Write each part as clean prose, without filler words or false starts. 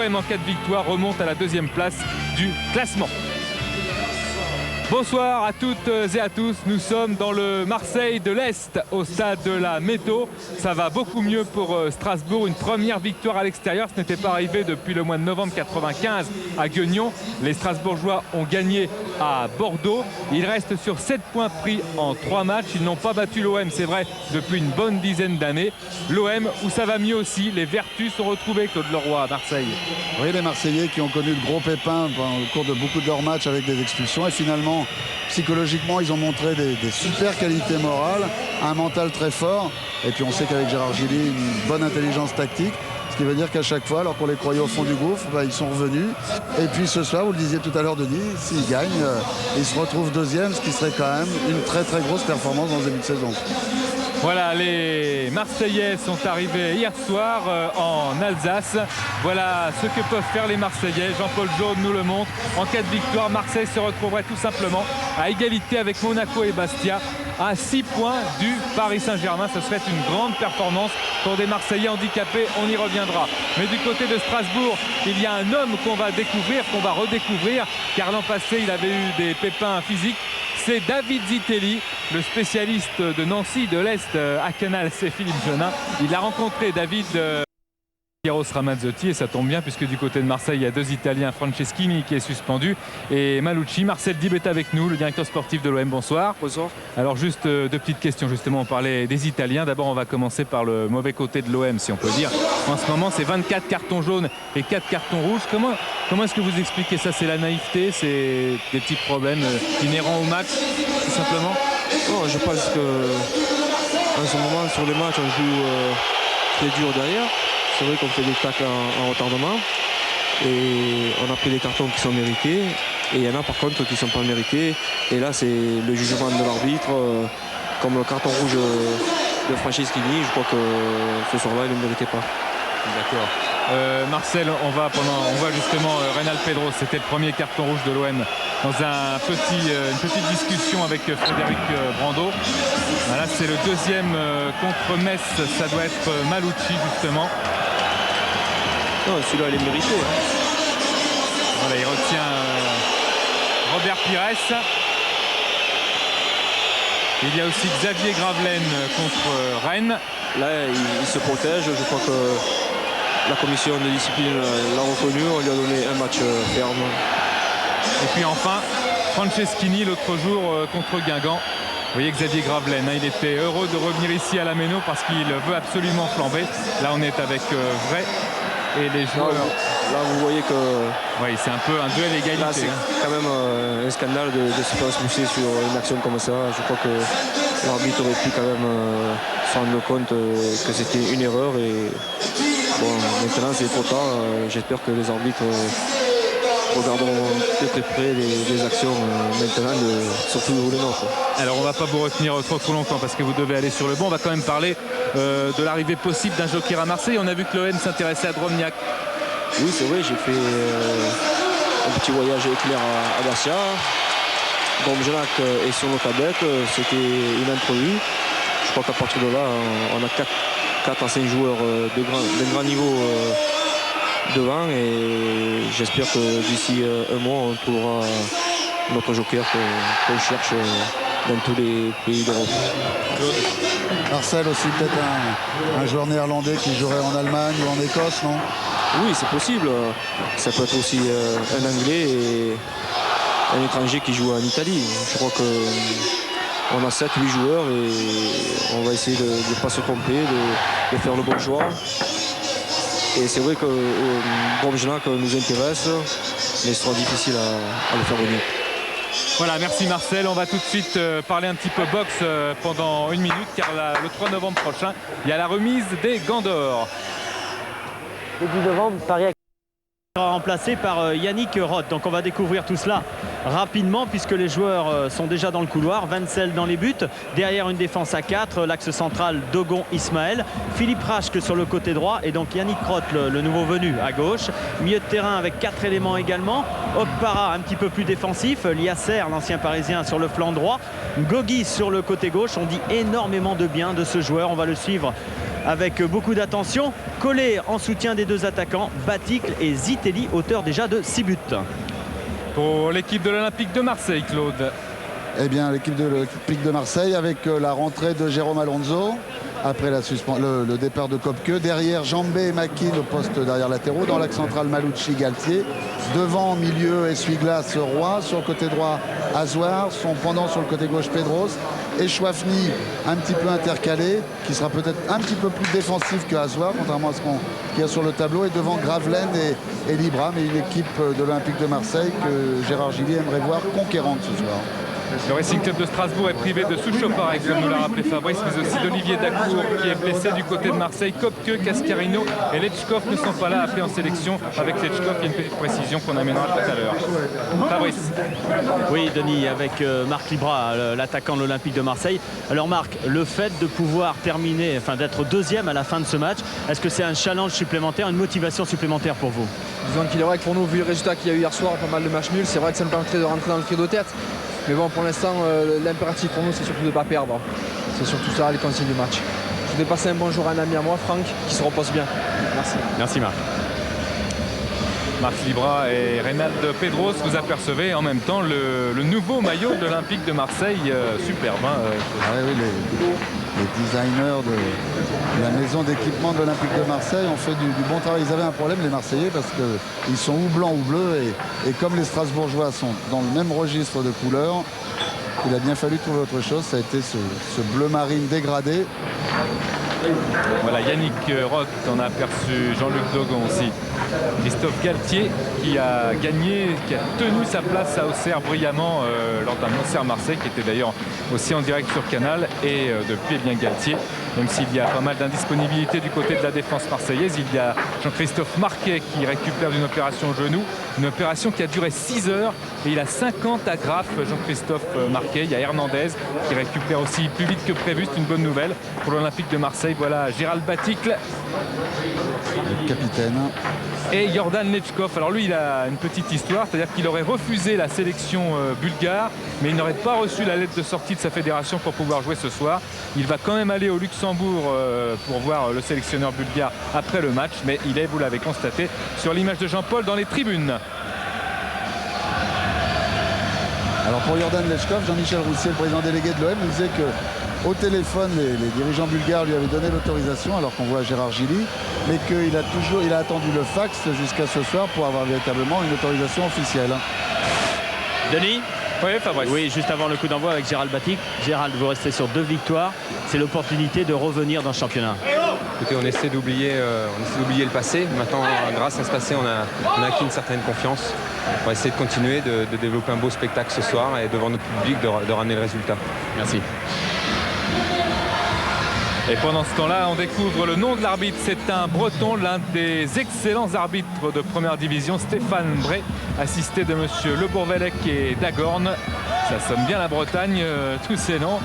l'OM en cas de victoire remonte à la 2e place du classement. Bonsoir à toutes et à tous, nous sommes dans le Marseille de l'Est au stade de la Métaux. Ça va beaucoup mieux pour Strasbourg, une première victoire à l'extérieur, ce n'était pas arrivé depuis le mois de novembre 95 à Guignon. Les Strasbourgeois ont gagné à Bordeaux, ils restent sur 7 points pris en 3 matchs, ils n'ont pas battu l'OM, c'est vrai, depuis une bonne dizaine d'années. L'OM où ça va mieux aussi, les vertus sont retrouvées, Claude Leroy à Marseille. Oui, les Marseillais qui ont connu de gros pépins au cours de beaucoup de leurs matchs avec des expulsions et finalement psychologiquement ils ont montré des super qualités morales, un mental très fort et puis on sait qu'avec Gérard Gilly une bonne intelligence tactique, ce qui veut dire qu'à chaque fois alors qu'on les croyait au fond du gouffre, ils sont revenus et puis ce soir, vous le disiez tout à l'heure Denis, s'ils gagnent ils se retrouvent 2e, ce qui serait quand même une très très grosse performance dans ce début de saison. Voilà, les Marseillais sont arrivés hier soir en Alsace. Voilà ce que peuvent faire les Marseillais. Jean-Paul Jaune nous le montre. En cas de victoire, Marseille se retrouverait tout simplement à égalité avec Monaco et Bastia à 6 points du Paris Saint-Germain. Ce serait une grande performance pour des Marseillais handicapés. On y reviendra. Mais du côté de Strasbourg, il y a un homme qu'on va découvrir, qu'on va redécouvrir, car l'an passé, il avait eu des pépins physiques. C'est David Zitelli, le spécialiste de Nancy, de l'Est, à Canal, c'est Philippe Jonin. Il a rencontré David Piero Ramazzotti et ça tombe bien puisque du côté de Marseille, il y a 2 Italiens, Franceschini qui est suspendu et Malucci. Marcel Dib est avec nous, le directeur sportif de l'OM. Bonsoir. Bonsoir. Alors juste 2 petites questions, justement, on parlait des Italiens. D'abord, on va commencer par le mauvais côté de l'OM, si on peut dire. En ce moment, c'est 24 cartons jaunes et 4 cartons rouges. Comment est-ce que vous expliquez ça? C'est la naïveté, c'est des petits problèmes inhérents au match, tout simplement? Non, je pense qu'en ce moment, sur les matchs, on joue très dur derrière. C'est vrai qu'on fait des tacles en retardement et on a pris des cartons qui sont mérités et il y en a par contre qui ne sont pas mérités et là c'est le jugement de l'arbitre comme le carton rouge de Franceschini. Je crois que ce soir-là il ne le méritait pas. D'accord. Marcel, on va justement Reynal Pedro, c'était le premier carton rouge de l'OM dans une petite discussion avec Frédéric Brando. Là c'est le 2e contre Metz, ça doit être Malucci justement. Non, celui-là il est mérité. Voilà, il retient Robert Pires. Il y a aussi Xavier Gravelaine contre Rennes. Là il se protège, je crois que la commission de discipline l'a reconnu, on lui a donné un match ferme. Et puis enfin, Franceschini l'autre jour contre Guingamp. Vous voyez Xavier Gravelaine, il était heureux de revenir ici à la Méno parce qu'il veut absolument flamber. Là on est avec Vrai et les joueurs. Là vous voyez que... Oui, c'est un peu un duel égalité. Là c'est quand même un scandale de se faire expulser sur une action comme ça. Je crois que l'arbitre aurait pu quand même se rendre compte que c'était une erreur et bon, maintenant c'est trop tard. J'espère que les arbitres regarderont de très près les actions maintenant, surtout les nôtres. Alors on ne va pas vous retenir trop longtemps parce que vous devez aller sur le banc. On va quand même parler de l'arrivée possible d'un joker à Marseille. On a vu que l'OM s'intéressait à Drobniak. Oui, c'est vrai, j'ai fait un petit voyage éclair à Bastia. Drobniak est sur notre tablette, c'était une entrevue. Je crois qu'à partir de là, on a 4 à 5 joueurs d'un grand niveau devant et j'espère que d'ici un mois, on trouvera notre joker qu'on cherche dans tous les pays d'Europe. Marcel aussi peut-être un joueur néerlandais qui jouerait en Allemagne ou en Écosse, non? Oui, c'est possible. Ça peut être aussi un Anglais et un étranger qui joue en Italie. Je crois qu'on a 7-8 joueurs et on va essayer de ne pas se tromper, de faire le bon choix. Et c'est vrai que Drobniak nous intéresse, mais ce sera difficile à le faire venir. Voilà, merci Marcel. On va tout de suite parler un petit peu boxe pendant 1 minute car le 3 novembre prochain, il y a la remise des gants d'or. Le 10 novembre, Paris sera remplacé par Yannick Roth. Donc on va découvrir tout cela rapidement puisque les joueurs sont déjà dans le couloir. Wenzel dans les buts, derrière une défense à 4, l'axe central Dogon Ismaël, Philippe Raschke sur le côté droit et donc Yannick Roth le nouveau venu à gauche. Milieu de terrain avec 4 éléments également. Okpara un petit peu plus défensif, Liasser l'ancien parisien sur le flanc droit, Gogi sur le côté gauche. On dit énormément de bien de ce joueur, on va le suivre avec beaucoup d'attention. Collé en soutien des deux attaquants, Baticle et Zitelli, auteur déjà de 6 buts. Pour l'équipe de l'Olympique de Marseille, Claude. Eh bien, l'équipe de l'Olympique de Marseille avec la rentrée de Jérôme Alonso après le départ de Kopke. Derrière, Jambé et Makin au poste derrière latéraux. Dans l'axe central, Malouchi, Galtier. Devant, milieu, essuie-glace, Roy. Sur le côté droit, Azoar. Son pendant sur le côté gauche, Pedros. Et Chouafny, un petit peu intercalé, qui sera peut-être un petit peu plus défensif que Azoar, contrairement à ce qu'il y a sur le tableau. Et devant, Gravelaine et Libra. Mais une équipe de l'Olympique de Marseille que Gérard Gillier aimerait voir conquérante ce soir. Le Racing Club de Strasbourg est privé de Souchoparek, comme nous l'a rappelé Fabrice, mais aussi d'Olivier Dacour qui est blessé du côté de Marseille. Kopke, Cascarino et Lechkov ne sont pas là, appelés en sélection. Avec Lechkov, il y a une petite précision qu'on amènera tout à l'heure. Fabrice. Oui, Denis, avec Marc Libra, l'attaquant de l'Olympique de Marseille. Alors Marc, le fait de pouvoir terminer, enfin d'être deuxième à la fin de ce match, est-ce que c'est un challenge supplémentaire, une motivation supplémentaire pour vous? Disons qu'il est vrai que pour nous, vu le résultat qu'il y a eu hier soir, pas mal de matchs nuls, c'est vrai que ça me permettrait de rentrer dans le trio de tête. Mais bon, pour l'instant, l'impératif pour nous, c'est surtout de ne pas perdre. C'est surtout ça, les consignes du match. Je voudrais passer un bonjour à un ami à moi, Franck, qui se repose bien. Merci. Merci Marc. Marc Libra et Reynald Pedros, vous apercevez en même temps le nouveau maillot de l'Olympique de Marseille, superbe. Oui, les designers de la maison d'équipement de l'Olympique de Marseille ont fait du bon travail. Ils avaient un problème, les Marseillais, parce qu'ils sont ou blancs ou bleus. Et comme les Strasbourgeois sont dans le même registre de couleurs, il a bien fallu trouver autre chose. Ça a été ce bleu marine dégradé. Voilà, Yannick Roth, on a aperçu Jean-Luc Dogon aussi. Christophe Galtier qui a gagné, qui a tenu sa place à Auxerre brillamment lors d'un Auxerre-Marseille qui était d'ailleurs aussi en direct sur Canal. Et depuis, eh bien, Galtier, même s'il y a pas mal d'indisponibilité du côté de la défense marseillaise, il y a Jean-Christophe Marquet qui récupère d'une opération au genou, une opération qui a duré 6 heures et il a 50 agrafes, Jean-Christophe Marquet. Il y a Hernandez qui récupère aussi plus vite que prévu, c'est une bonne nouvelle pour l'Olympique de Marseille. Voilà Gérald Baticle, Le capitaine. et Jordan Lechkov. Alors lui, il a une petite histoire, c'est-à-dire qu'il aurait refusé la sélection bulgare, mais il n'aurait pas reçu la lettre de sortie de sa fédération pour pouvoir jouer ce soir. Il va quand même aller au Luxembourg pour voir le sélectionneur bulgare après le match, mais il est, vous l'avez constaté, sur l'image de Jean-Paul dans les tribunes. Alors pour Jordan Lechkov, Jean-Michel Roussier, le président délégué de l'OM, nous disait qu'au téléphone, les dirigeants bulgares lui avaient donné l'autorisation, alors qu'on voit Gérard Gilly, mais qu'il a attendu le fax jusqu'à ce soir pour avoir véritablement une autorisation officielle. Denis? Oui, Fabrice. Oui, juste avant le coup d'envoi avec Gérald Baticle. Gérald, vous restez sur 2 victoires. C'est l'opportunité de revenir dans le championnat. Écoutez, on essaie d'oublier le passé. Maintenant, grâce à ce passé, on a acquis une certaine confiance. On va essayer de continuer, de développer un beau spectacle ce soir et devant notre public de ramener le résultat. Merci. Et pendant ce temps-là, on découvre le nom de l'arbitre. C'est un Breton, l'un des excellents arbitres de première division, Stéphane Bray, assisté de monsieur Le Bourvelec et Dagorn. Ça sonne bien la Bretagne, tous ces noms.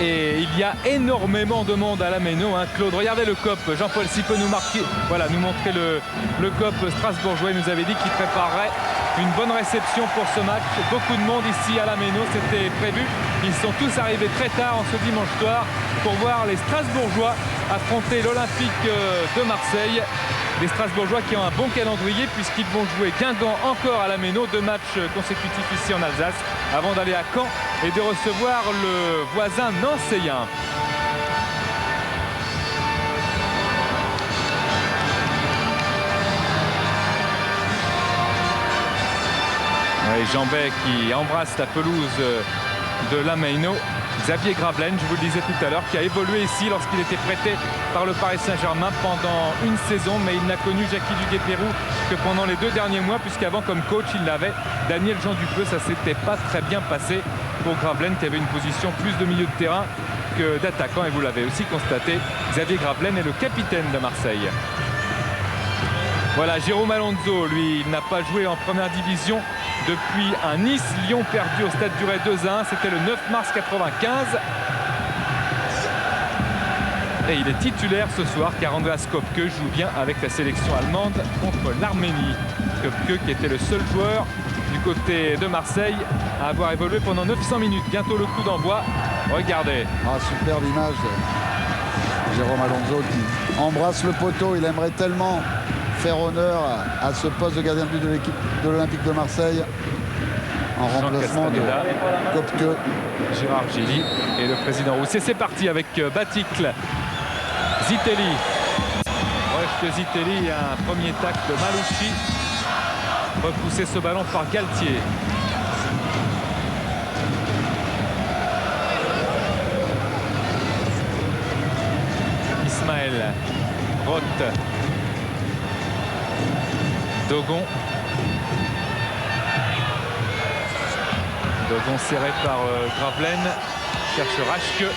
Et il y a énormément de monde à la Méno, hein. Claude, regardez le COP. Jean-Paul, s'il peut nous montrer le COP strasbourgeois. Il nous avait dit qu'il préparerait une bonne réception pour ce match. Beaucoup de monde ici à la Méno, c'était prévu. Ils sont tous arrivés très tard en ce dimanche soir pour voir les Strasbourgeois affronter l'Olympique de Marseille. Les Strasbourgeois qui ont un bon calendrier puisqu'ils vont jouer Guingamp encore à la Méno, 2 matchs consécutifs ici en Alsace avant d'aller à Caen et de recevoir le voisin nancéen. Et Jambet qui embrasse la pelouse de la Méno. Xavier Gravelaine, je vous le disais tout à l'heure, qui a évolué ici lorsqu'il était prêté par le Paris Saint-Germain pendant une saison, mais il n'a connu Jackie Duguay-Pérou que pendant les 2 derniers mois, puisqu'avant comme coach il l'avait Daniel Jean Dupeux. Ça s'était pas très bien passé pour Gravelaine qui avait une position plus de milieu de terrain que d'attaquant, et vous l'avez aussi constaté, Xavier Gravelaine est le capitaine de Marseille. Voilà, Jérôme Alonso, lui, il n'a pas joué en première division depuis un Nice-Lyon perdu au Stade du Ray 2-1. C'était le 9 mars 95. Et il est titulaire ce soir car Andreas Kopke joue bien avec la sélection allemande contre l'Arménie. Kopke qui était le seul joueur du côté de Marseille à avoir évolué pendant 900 minutes. Bientôt le coup d'envoi. Regardez. Superbe image de Jérôme Alonso qui embrasse le poteau. Il aimerait tellement faire honneur à ce poste de gardien de but de l'équipe de l'Olympique de Marseille en Jean remplacement de Castaneda, Kopke. Gérard Gilly et le président Roussier. C'est parti avec Baticle, Zitelli. Rush de Zitelli, un premier tacle de Malouchi. Repousser ce ballon par Galtier. Ismaël, Roth, Dogon. Dogon serré par Gravelaine, cherche Raschke.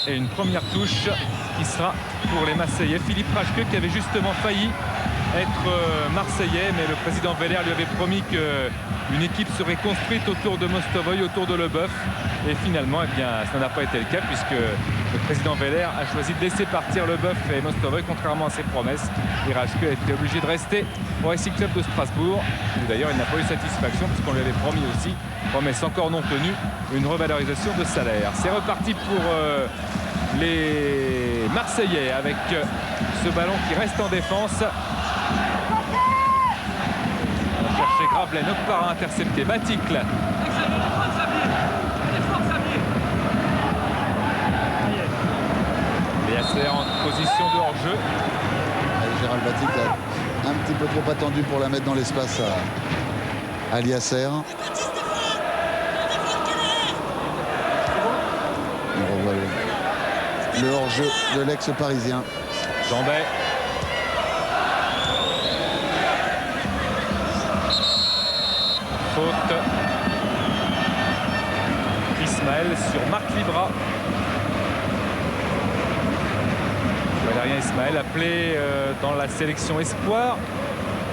Et une première touche qui sera pour les Marseillais. Philippe Raschke qui avait justement failli être Marseillais, mais le président Veller lui avait promis qu'une équipe serait construite autour de Mostovoy, autour de Leboeuf. Et finalement, eh bien, ça n'a pas été le cas puisque le président Veller a choisi de laisser partir Leboeuf et Mostovoy, contrairement à ses promesses. Et Raschke a été obligé de rester au Racing Club de Strasbourg. D'ailleurs, il n'a pas eu satisfaction puisqu'on lui avait promis aussi, promesse encore non tenue, une revalorisation de salaire. C'est reparti pour les Marseillais avec ce ballon qui reste en défense. On va chercher Gravelaine, Okpara intercepté, Baticle. Et Yasser en position de hors-jeu. Gérald Baticle a un petit peu trop attendu pour la mettre dans l'espace à Yasser. On revoit le hors-jeu de l'ex-parisien. Jambet. Faute. Ismaël sur Marc Libra. Valérien Ismaël appelé dans la sélection Espoir.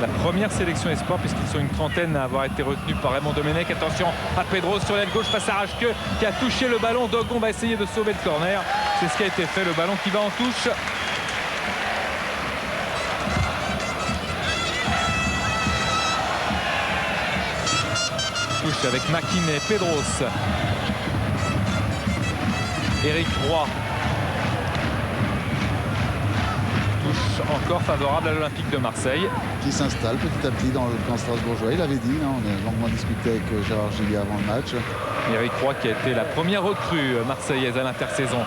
La première sélection Espoir puisqu'ils sont une trentaine à avoir été retenus par Raymond Domenech. Attention à Pedro sur l'aile gauche face à Raschke qui a touché le ballon. Dogon va essayer de sauver le corner. C'est ce qui a été fait. Le ballon qui va en touche. Touche avec Makin et Pedros. Éric Roy. Touche encore favorable à l'Olympique de Marseille. Qui s'installe petit à petit dans le camp strasbourgeois. Il avait dit, on a longuement discuté avec Gérard Gilly avant le match. Éric Roy qui a été la première recrue marseillaise à l'intersaison.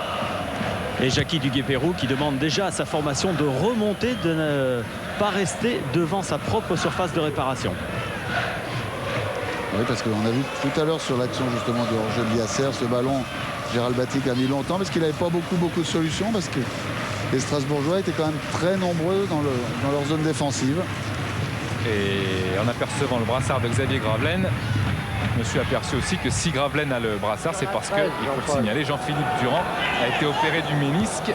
Et Jackie Duguay-Pérou qui demande déjà à sa formation de remonter, de ne pas rester devant sa propre surface de réparation. Oui, parce qu'on a vu tout à l'heure sur l'action justement de hors-jeu de Yasser, ce ballon, Gérald Baticle a mis longtemps parce qu'il n'avait pas beaucoup de solutions, parce que les Strasbourgeois étaient quand même très nombreux dans leur zone défensive. Et en apercevant le brassard de Xavier Gravelaine, je me suis aperçu aussi que si Gravelaine a le brassard, c'est parce que, il faut le signaler, Jean-Philippe Durand a été opéré du ménisque. Et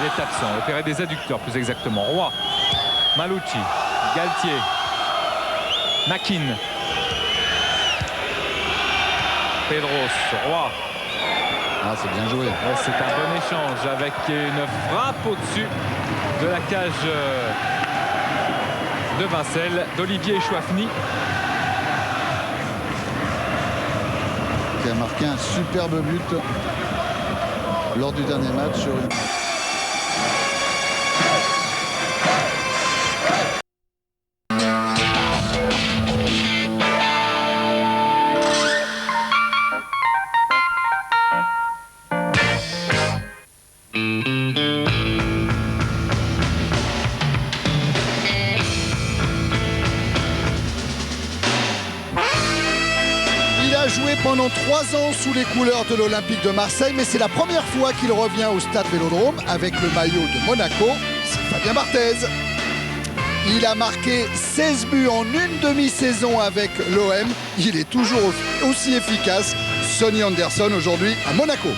il est absent, opéré des adducteurs plus exactement. Roy, Malouchi, Galtier, Makin, Pedros, Roy. Ah, c'est bien joué. Ouais, c'est un bon échange avec une frappe au-dessus de la cage de Vincel, d'Olivier Chouafny. Qui a marqué un superbe but lors du dernier match sur une... Pendant 3 ans sous les couleurs de l'Olympique de Marseille, mais c'est la première fois qu'il revient au Stade Vélodrome avec le maillot de Monaco. C'est Fabien Barthez. Il a marqué 16 buts en une demi-saison avec l'OM. Il est toujours aussi efficace. Sonny Anderson aujourd'hui à Monaco.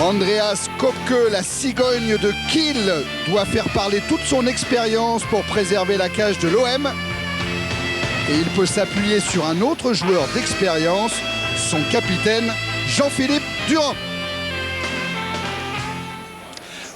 Andreas Kopke, la cigogne de Kiel, doit faire parler toute son expérience pour préserver la cage de l'OM. Et il peut s'appuyer sur un autre joueur d'expérience, son capitaine Jean-Philippe Durand.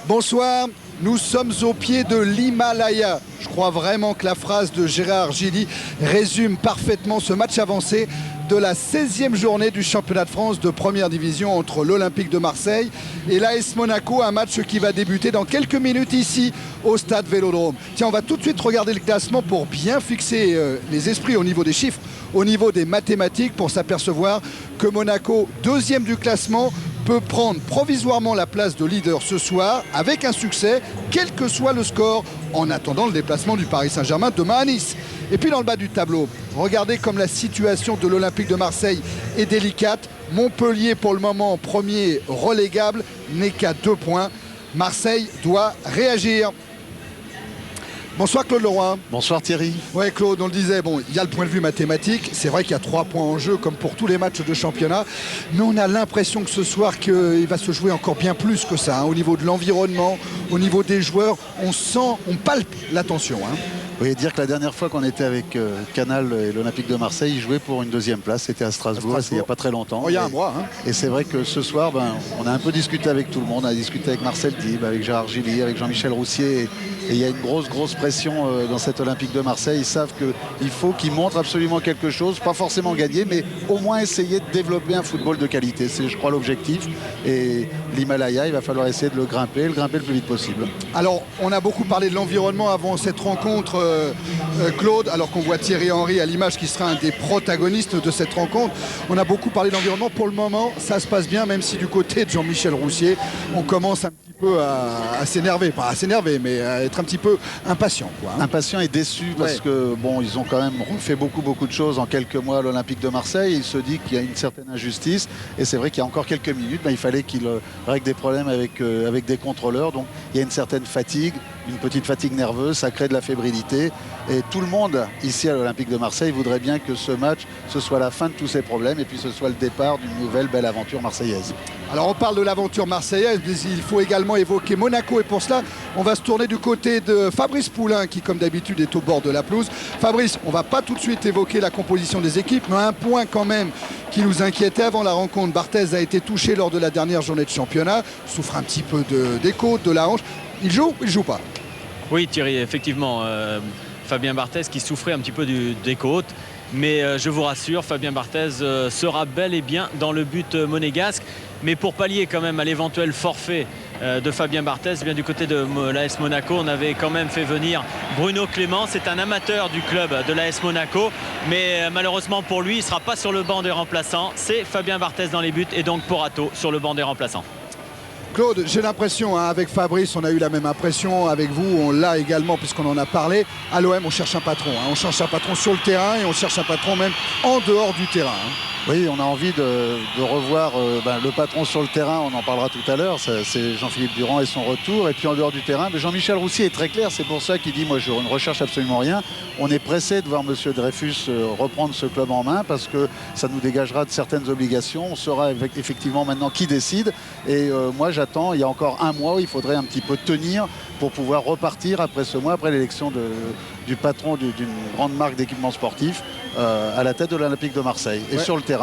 Bonsoir, nous sommes au pied de l'Himalaya. Je crois vraiment que la phrase de Gérard Gilly résume parfaitement ce match avancé de la 16e journée du championnat de France de première division entre l'Olympique de Marseille et l'AS Monaco, un match qui va débuter dans quelques minutes ici au stade Vélodrome. Tiens, on va tout de suite regarder le classement pour bien fixer les esprits au niveau des chiffres, au niveau des mathématiques, pour s'apercevoir que Monaco, deuxième du classement, peut prendre provisoirement la place de leader ce soir avec un succès, quel que soit le score, en attendant le déplacement du Paris Saint-Germain demain à Nice. Et puis dans le bas du tableau, regardez comme la situation de l'Olympique de Marseille est délicate. Montpellier, pour le moment premier relégable, n'est qu'à 2 points. Marseille doit réagir. Bonsoir Claude Leroy. Bonsoir Thierry. Ouais Claude, on le disait, bon, il y a le point de vue mathématique, c'est vrai qu'il y a 3 points en jeu comme pour tous les matchs de championnat, mais on a l'impression que ce soir qu'il va se jouer encore bien plus que ça, hein, au niveau de l'environnement, au niveau des joueurs, on sent, on palpe la tension. Hein. Vous voyez dire que la dernière fois qu'on était avec Canal et l'Olympique de Marseille, ils jouaient pour une 2e place, c'était à Strasbourg, il n'y a pas très longtemps. Oh, il y a un mois. Hein. Et c'est vrai que ce soir, on a un peu discuté avec tout le monde, on a discuté avec Marcel Dib, avec Gérard Gilly, avec Jean-Michel Roussier, et il y a une grosse pression dans cet Olympique de Marseille. Ils savent qu'il faut qu'ils montrent absolument quelque chose, pas forcément gagner, mais au moins essayer de développer un football de qualité. C'est, je crois, l'objectif. Et l'Himalaya, il va falloir essayer de le grimper le plus vite possible. Alors, on a beaucoup parlé de l'environnement avant cette rencontre, Claude, alors qu'on voit Thierry Henry à l'image qui sera un des protagonistes de cette rencontre. On a beaucoup parlé de l'environnement. Pour le moment, ça se passe bien, même si du côté de Jean-Michel Roussier, on commence un petit peu à s'énerver. Pas à s'énerver, mais à être un petit peu impatient. Quoi, hein. Impatient et déçu parce que bon, ils ont quand même refait beaucoup de choses en quelques mois à l'Olympique de Marseille. Il se dit qu'il y a une certaine injustice et c'est vrai qu'il y a encore quelques minutes, il fallait qu'il règle des problèmes avec des contrôleurs. Donc il y a une certaine fatigue, une petite fatigue nerveuse, ça crée de la fébrilité. Et tout le monde ici à l'Olympique de Marseille voudrait bien que ce match, ce soit la fin de tous ces problèmes et puis ce soit le départ d'une nouvelle belle aventure marseillaise. Alors on parle de l'aventure marseillaise, mais il faut également évoquer Monaco. Et pour cela, on va se tourner du côté de Fabrice Poulain, qui comme d'habitude est au bord de la pelouse. Fabrice, on ne va pas tout de suite évoquer la composition des équipes, mais un point quand même qui nous inquiétait avant la rencontre. Barthez a été touché lors de la dernière journée de championnat, souffre un petit peu des côtes, de la hanche. Il joue ou il joue pas? Oui Thierry, effectivement, Fabien Barthez qui souffrait un petit peu des côtes. Mais je vous rassure, Fabien Barthez sera bel et bien dans le but monégasque. Mais pour pallier quand même à l'éventuel forfait de Fabien Barthez, bien du côté de l'AS Monaco, on avait quand même fait venir Bruno Clément. C'est un amateur du club de l'AS Monaco. Mais malheureusement pour lui, il ne sera pas sur le banc des remplaçants. C'est Fabien Barthez dans les buts et donc Porato sur le banc des remplaçants. Claude, j'ai l'impression, hein, avec Fabrice, on a eu la même impression, avec vous, on l'a également puisqu'on en a parlé. À l'OM, on cherche un patron. Hein. On cherche un patron sur le terrain et on cherche un patron même en dehors du terrain. Hein. Oui, on a envie de revoir le patron sur le terrain, on en parlera tout à l'heure, c'est Jean-Philippe Durand et son retour. Et puis en dehors du terrain, Jean-Michel Roussier est très clair, c'est pour ça qu'il dit, moi je ne recherche absolument rien. On est pressé de voir M. Dreyfus reprendre ce club en main parce que ça nous dégagera de certaines obligations. On saura effectivement maintenant qui décide. Et moi j'attends, il y a encore un mois où il faudrait un petit peu tenir pour pouvoir repartir après ce mois, après l'élection du patron d'une grande marque d'équipement sportif à la tête de l'Olympique de Marseille. Et sur le terrain,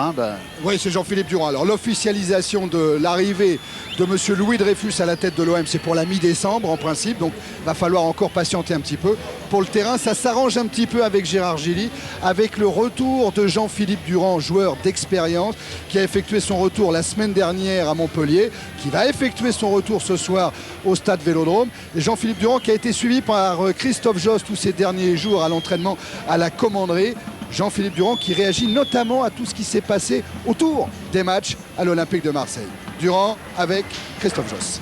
oui, c'est Jean-Philippe Durand. Alors l'officialisation de l'arrivée de M. Louis Dreyfus à la tête de l'OM, c'est pour la mi-décembre en principe, donc il va falloir encore patienter un petit peu. Pour le terrain, ça s'arrange un petit peu avec Gérard Gilly, avec le retour de Jean-Philippe Durand, joueur d'expérience, qui a effectué son retour la semaine dernière à Montpellier, qui va effectuer son retour ce soir au stade Vélodrome. Et Jean-Philippe Durand qui a été suivi par Christophe Josse tous ces derniers jours à l'entraînement à la commanderie. Jean-Philippe Durand qui réagit notamment à tout ce qui s'est passé autour des matchs à l'Olympique de Marseille. Durand avec Christophe Josse.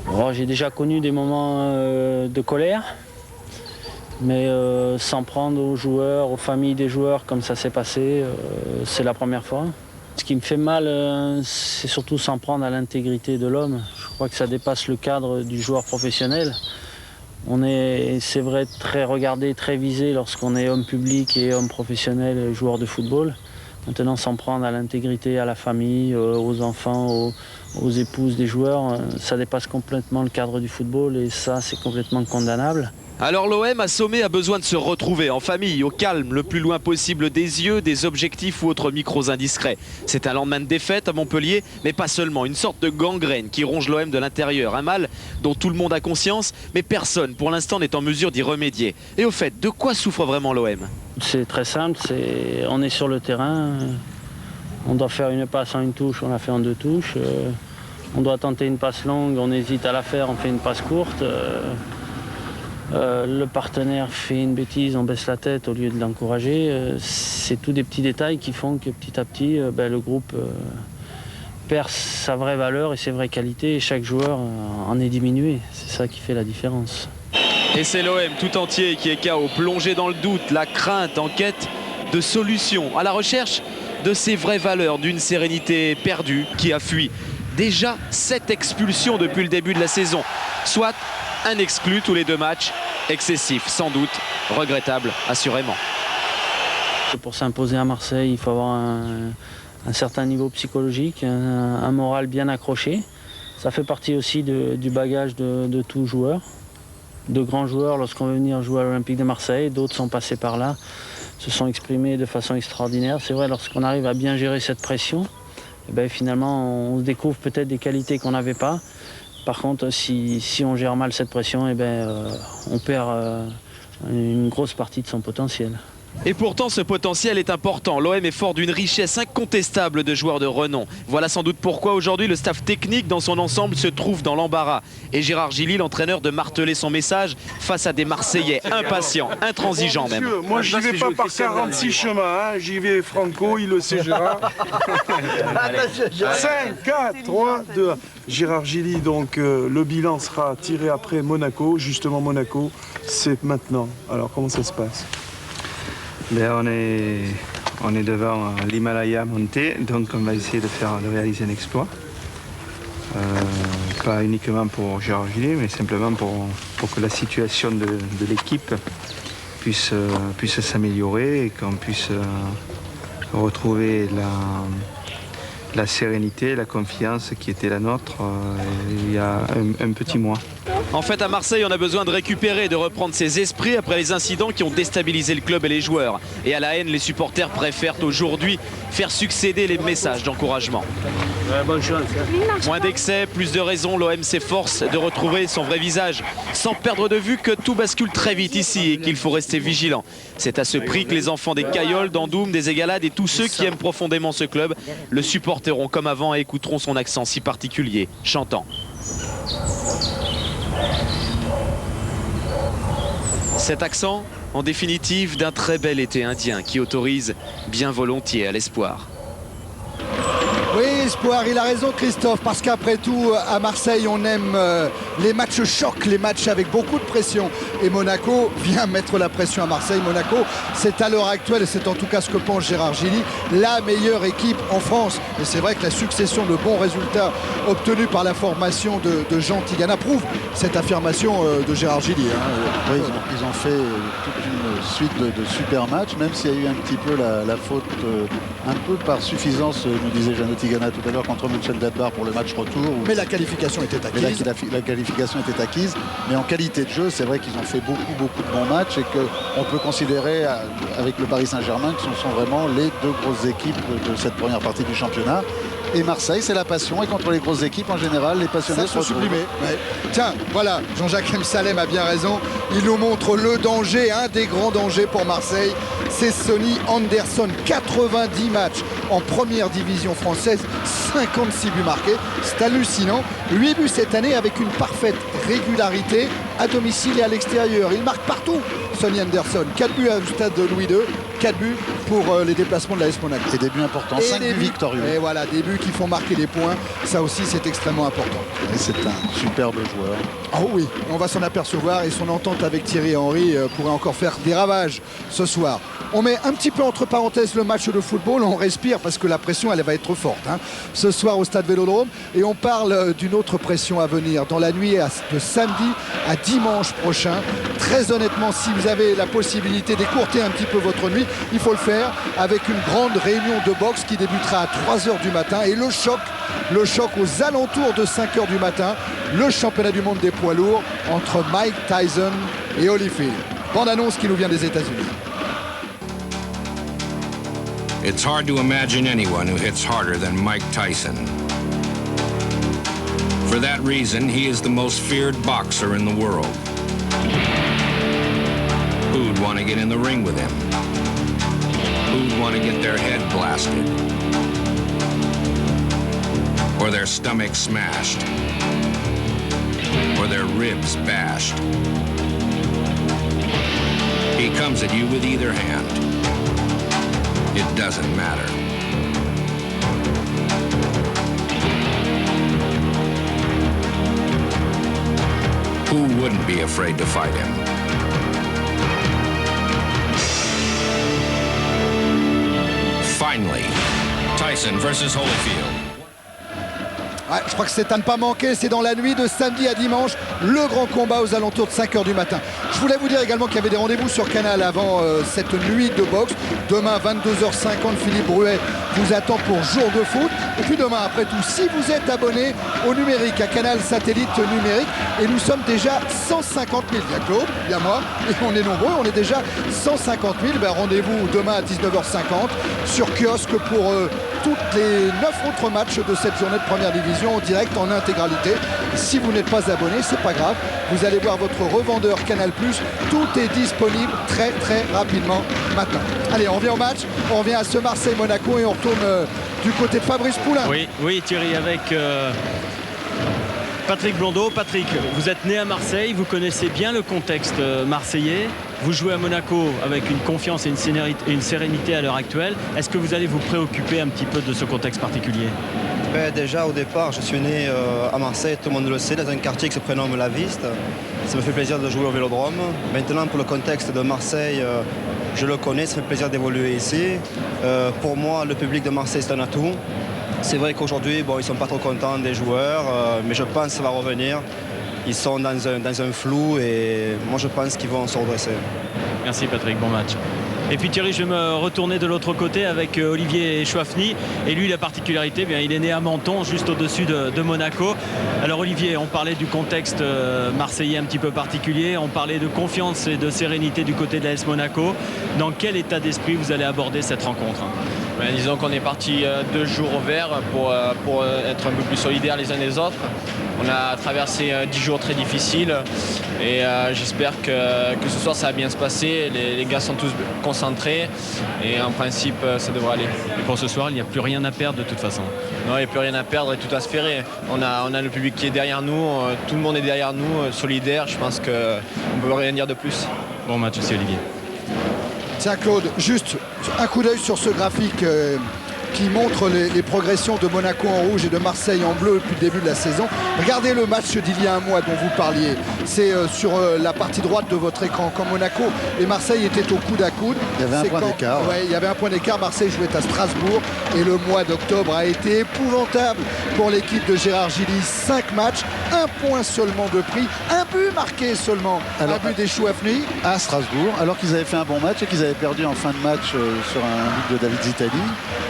Bon, j'ai déjà connu des moments de colère, mais s'en prendre aux joueurs, aux familles des joueurs comme ça s'est passé, c'est la première fois. Ce qui me fait mal, c'est surtout s'en prendre à l'intégrité de l'homme. Je crois que ça dépasse le cadre du joueur professionnel. On est, c'est vrai, très regardé, très visé lorsqu'on est homme public et homme professionnel, joueur de football. Maintenant, s'en prendre à l'intégrité, à la famille, aux enfants, aux épouses des joueurs, ça dépasse complètement le cadre du football et ça, c'est complètement condamnable. Alors l'OM assommé a besoin de se retrouver en famille, au calme, le plus loin possible des yeux, des objectifs ou autres micros indiscrets. C'est un lendemain de défaite à Montpellier, mais pas seulement, une sorte de gangrène qui ronge l'OM de l'intérieur. Un mal dont tout le monde a conscience, mais personne pour l'instant n'est en mesure d'y remédier. Et au fait, de quoi souffre vraiment l'OM ? C'est très simple, on est sur le terrain, on doit faire une passe en une touche, on la fait en 2 touches. On doit tenter une passe longue, on hésite à la faire, on fait une passe courte. Le partenaire fait une bêtise, on baisse la tête au lieu de l'encourager. C'est tous des petits détails qui font que petit à petit, le groupe perd sa vraie valeur et ses vraies qualités et chaque joueur en est diminué. C'est ça qui fait la différence. Et c'est l'OM tout entier qui est KO, plongé dans le doute, la crainte, en quête de solutions, à la recherche de ses vraies valeurs, d'une sérénité perdue qui a fui. Déjà 7 expulsions depuis le début de la saison, soit un exclu tous les 2 matchs, excessif sans doute, regrettable assurément. Pour s'imposer à Marseille, il faut avoir un certain niveau psychologique, un moral bien accroché. Ça fait partie aussi du bagage de tout joueur. De grands joueurs, lorsqu'on veut venir jouer à l'Olympique de Marseille, d'autres sont passés par là, se sont exprimés de façon extraordinaire. C'est vrai, lorsqu'on arrive à bien gérer cette pression, finalement on découvre peut-être des qualités qu'on n'avait pas. Par contre, si on gère mal cette pression, on perd une grosse partie de son potentiel. Et pourtant ce potentiel est important. L'OM est fort d'une richesse incontestable de joueurs de renom. Voilà sans doute pourquoi aujourd'hui le staff technique dans son ensemble se trouve dans l'embarras. Et Gérard Gilly, l'entraîneur, de marteler son message face à des Marseillais impatients, intransigeants même. Moi je n'y vais pas par 46 chemins, hein. J'y vais franco, il le sait Gérard. 5, 4, 3, 2, 1. Gérard Gilly, donc le bilan sera tiré après Monaco. Justement Monaco, c'est maintenant. Alors comment ça se passe? On est devant l'Himalaya monté, donc on va essayer de réaliser un exploit. Pas uniquement pour Gérard Gilly, mais simplement pour que la situation de l'équipe puisse s'améliorer et qu'on puisse retrouver la sérénité, la confiance qui était la nôtre il y a un petit mois. En fait, à Marseille, on a besoin de récupérer, de reprendre ses esprits après les incidents qui ont déstabilisé le club et les joueurs. Et à la haine, les supporters préfèrent aujourd'hui faire succéder les messages d'encouragement. Bonne chance. Moins d'excès, plus de raisons, l'OM s'efforce de retrouver son vrai visage, sans perdre de vue que tout bascule très vite ici et qu'il faut rester vigilant. C'est à ce prix que les enfants des Caillols, d'Andoum, des Égalades et tous ceux qui aiment profondément ce club le supporteront comme avant et écouteront son accent si particulier, chantant. Cet accent, en définitive, d'un très bel été indien qui autorise bien volontiers à l'espoir. Oui, espoir, il a raison Christophe, parce qu'après tout, à Marseille, on aime les matchs chocs, les matchs avec beaucoup de pression. Et Monaco vient mettre la pression à Marseille. Monaco, c'est à l'heure actuelle, et c'est en tout cas ce que pense Gérard Gilly, la meilleure équipe en France. Et c'est vrai que la succession de bons résultats obtenus par la formation de Jean Tigana prouve cette affirmation de Gérard Gilly. Hein. Oui, ils ont fait toute une suite de super matchs, même s'il y a eu un petit peu la faute, un peu par suffisance, nous disait Jean Tigana tout à l'heure, contre Mönchengladbach pour le match retour. Mais la qualification était acquise. La qualification était acquise, mais en qualité de jeu, c'est vrai qu'ils ont fait beaucoup de bons matchs et qu'on peut considérer avec le Paris Saint-Germain que ce sont vraiment les 2 grosses équipes de cette première partie du championnat. Et Marseille, c'est la passion, et contre les grosses équipes, en général, les passionnés sont sublimés. Ouais. Tiens, voilà, Jean-Jacques Salem a bien raison. Il nous montre le danger, un des grands dangers pour Marseille. C'est Sonny Anderson, 90 matchs en première division française, 56 buts marqués. C'est hallucinant. 8 buts cette année avec une parfaite régularité à domicile et à l'extérieur. Il marque partout, Sonny Anderson. 4 buts au stade de Louis II, 4 buts pour les déplacements de l'AS Monaco. Et des buts importants, 5 buts victorieux. Et voilà, des buts qui font marquer des points. Ça aussi, c'est extrêmement important. Et c'est un superbe joueur. Oh oui, on va s'en apercevoir, et son entente avec Thierry Henry pourrait encore faire des ravages ce soir. On met un petit peu entre parenthèses le match de football, on respire parce que la pression elle va être forte hein, ce soir au stade Vélodrome, et on parle d'une autre pression à venir dans la nuit de samedi à dimanche prochain. Très honnêtement, si vous avez la possibilité d'écourter un petit peu votre nuit, il faut le faire avec une grande réunion de boxe qui débutera à 3 h du matin, et le choc aux alentours de 5 h du matin, le championnat du monde des poids lourds entre Mike Tyson et Holyfield. Bande annonce qui nous vient des États-Unis. It's hard to imagine anyone who hits harder than Mike Tyson. For that reason, he is the most feared boxer in the world. Who'd want to get in the ring with him? Who'd want to get their head blasted? Or their stomach smashed? Or their ribs bashed? He comes at you with either hand. It doesn't matter. Who wouldn't be afraid to fight him? Finally, Tyson versus Holyfield. Ouais, je crois que c'est à ne pas manquer, c'est dans la nuit de samedi à dimanche, le grand combat aux alentours de 5 h du matin. Je voulais vous dire également qu'il y avait des rendez-vous sur Canal avant cette nuit de boxe. Demain, 22h50, Philippe Bruet vous attend pour Jour de foot. Et puis demain, après tout, si vous êtes abonné au numérique, à Canal Satellite Numérique, et nous sommes déjà 150 000. Il y a Claude, il y a moi, et on est nombreux, on est déjà 150 000. Ben, rendez-vous demain à 19h50 sur kiosque pour toutes les 9 autres matchs de cette journée de première division en direct, en intégralité. Si vous n'êtes pas abonné, c'est pas grave. Vous allez voir votre revendeur Canal+. Tout est disponible très très rapidement maintenant. Allez, on revient au match. On revient à ce Marseille-Monaco et on retourne du côté de Fabrice Poulain. Oui Thierry, avec Patrick Blondeau. Patrick, vous êtes né à Marseille, vous connaissez bien le contexte marseillais. Vous jouez à Monaco avec une confiance et une sérénité à l'heure actuelle. Est-ce que vous allez vous préoccuper un petit peu de ce contexte particulier? Déjà au départ, je suis né à Marseille, tout le monde le sait, dans un quartier qui se prénomme La Viste. Ça me fait plaisir de jouer au Vélodrome. Maintenant, pour le contexte de Marseille, je le connais, ça fait plaisir d'évoluer ici. Pour moi, le public de Marseille, c'est un atout. C'est vrai qu'aujourd'hui, ils ne sont pas trop contents des joueurs, mais je pense que ça va revenir. Ils sont dans un flou et moi, je pense qu'ils vont se redresser. Merci Patrick, bon match. Et puis Thierry, je vais me retourner de l'autre côté avec Olivier Chouafny. Et lui, la particularité, bien, il est né à Menton, juste au-dessus de Monaco. Alors Olivier, on parlait du contexte marseillais un petit peu particulier. On parlait de confiance et de sérénité du côté de l'AS Monaco. Dans quel état d'esprit vous allez aborder cette rencontre? Disons qu'on est parti 2 jours au vert pour être un peu plus solidaires les uns les autres. On a traversé 10 jours très difficiles et j'espère que ce soir ça va bien se passer. Les gars sont tous concentrés et en principe ça devrait aller. Et pour ce soir, il n'y a plus rien à perdre de toute façon. Non, il n'y a plus rien à perdre et tout à espérer. On a le public qui est derrière nous, tout le monde est derrière nous, solidaire. Je pense qu'on ne peut rien dire de plus. Bon match aussi Olivier. Tiens Claude, juste un coup d'œil sur ce graphique qui montre les progressions de Monaco en rouge et de Marseille en bleu depuis le début de la saison. Regardez le match d'il y a un mois dont vous parliez. C'est sur la partie droite de votre écran. Quand Monaco et Marseille étaient au coude à coude. Il y avait un point d'écart. Ouais, il y avait un point d'écart. Marseille jouait à Strasbourg et le mois d'octobre a été épouvantable pour l'équipe de Gérard Gilly. 5 matchs, 1 point seulement de prix, un but marqué seulement. Un but des Chouafny à Strasbourg, alors qu'ils avaient fait un bon match et qu'ils avaient perdu en fin de match sur un but de David Zitali.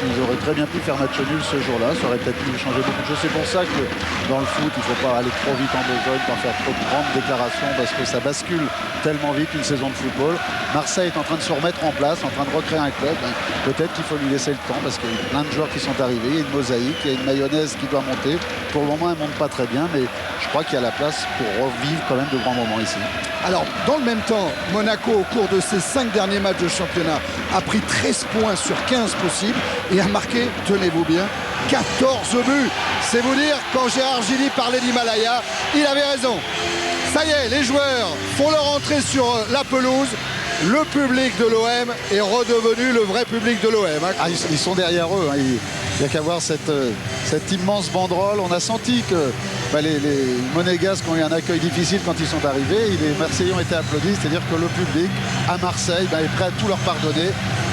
Ils auraient très bien pu faire match nul ce jour-là, ça aurait peut-être pu changer beaucoup de choses. C'est pour ça que dans le foot, il ne faut pas aller trop vite en besogne, pas faire trop de grandes déclarations parce que ça bascule tellement vite une saison de football. Marseille est en train de se remettre en place, en train de recréer un club. Peut-être qu'il faut lui laisser le temps parce qu'il y a plein de joueurs qui sont arrivés, il y a une mosaïque, il y a une mayonnaise qui doit monter. Pour le moment, elle ne monte pas très bien, mais je crois qu'il y a la place pour revivre quand même de grands moments ici. Alors, dans le même temps, Monaco, au cours de ses 5 derniers matchs de championnat, a pris 13 points sur 15 possibles et a marqué, tenez-vous bien, 14 buts. C'est vous dire, quand Gérard Gilly parlait d'Himalaya, il avait raison. Ça y est, les joueurs font leur entrée sur la pelouse. Le public de l'OM est redevenu le vrai public de l'OM. Ah, ils sont derrière eux. Hein. Il n'y a qu'à voir cette immense banderole. On a senti que les Monégasques ont eu un accueil difficile quand ils sont arrivés. Les Marseillais ont été applaudis, c'est-à-dire que le public à Marseille est prêt à tout leur pardonner.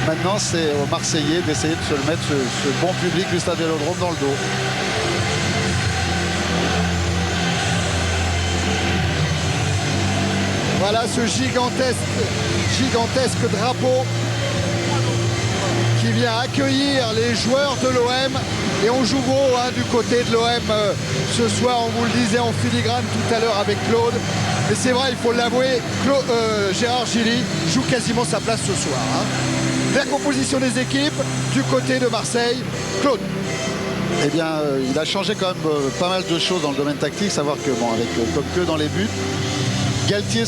Maintenant, c'est aux Marseillais d'essayer de se le mettre, ce bon public du Stade Vélodrome dans le dos. Voilà ce gigantesque drapeau qui vient accueillir les joueurs de l'OM. Et on joue gros du côté de l'OM ce soir, on vous le disait en filigrane tout à l'heure avec Claude. Mais c'est vrai, il faut l'avouer, Gérard Gilly joue quasiment sa place ce soir. La composition des équipes du côté de Marseille, Claude. Eh bien, il a changé quand même pas mal de choses dans le domaine tactique, savoir que, avec comme que dans les buts, Galtier